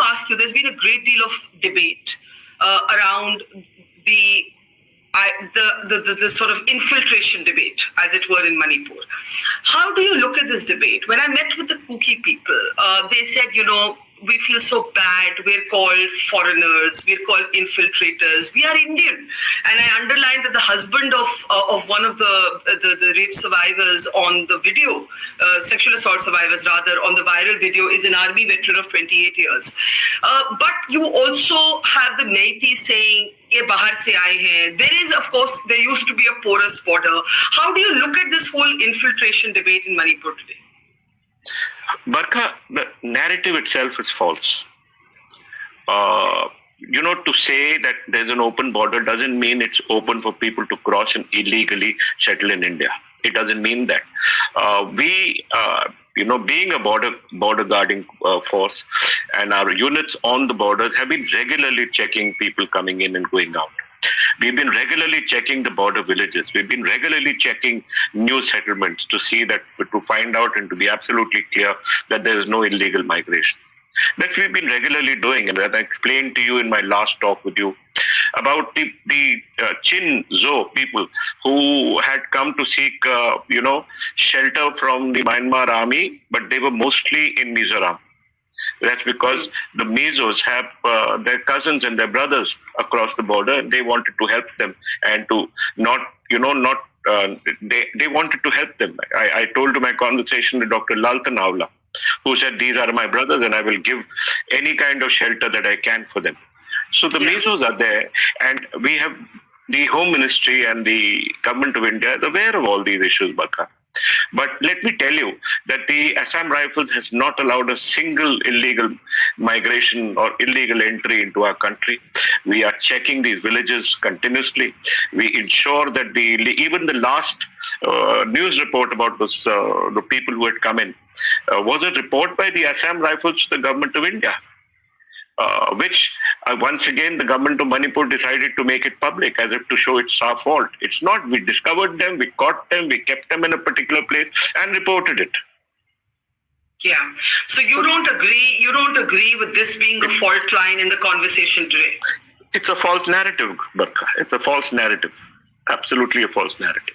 ask you, there's been a great deal of debate around the sort of infiltration debate, as it were, in Manipur. How do you look at this debate? When I met with the Kuki people, they said, we feel so bad, we're called foreigners, we're called infiltrators, we are Indian. And I underlined that the husband of one of the rape survivors on the video, sexual assault survivors rather, on the viral video is an army veteran of 28 years. But you also have the Meiteis saying, ye bahar se aaye hain. There is, of course, there used to be a porous border. How do you look at this whole infiltration debate in Manipur today? Barkha, the narrative itself is false. To say that there's an open border doesn't mean it's open for people to cross and illegally settle in India. It doesn't mean that. Being a border guarding force, and our units on the borders have been regularly checking people coming in and going out. We've been regularly checking the border villages. We've been regularly checking new settlements to find out and to be absolutely clear that there is no illegal migration. That we've been regularly doing, and that I explained to you in my last talk with you about the Chin Zo people who had come to seek, shelter from the Myanmar army, but they were mostly in Mizoram. That's because the Mizos have their cousins and their brothers across the border, and they wanted to help them and to they wanted to help them. I told to my conversation with Dr. Laltan Avla, who said, these are my brothers and I will give any kind of shelter that I can for them. So the Mizos are there, and we have the Home Ministry and the Government of India is aware of all these issues, Barkha. But let me tell you that the Assam Rifles has not allowed a single illegal migration or illegal entry into our country. We are checking these villages continuously. We ensure that even the last news report about the people who had come in was a report by the Assam Rifles to the Government of India, which once again the government of Manipur decided to make it public as if to show it's our fault. It's not. We discovered them, we caught them, we kept them in a particular place and reported it. Yeah. So you don't agree with this being a fault line in the conversation today? It's a false narrative, Barkha. It's a false narrative. Absolutely a false narrative.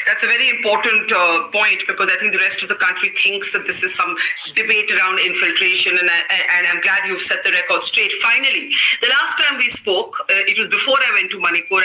That's a very important point, because I think the rest of the country thinks that this is some debate around infiltration, and I'm glad you've set the record straight. Finally, the last time we spoke, it was before I went to Manipur.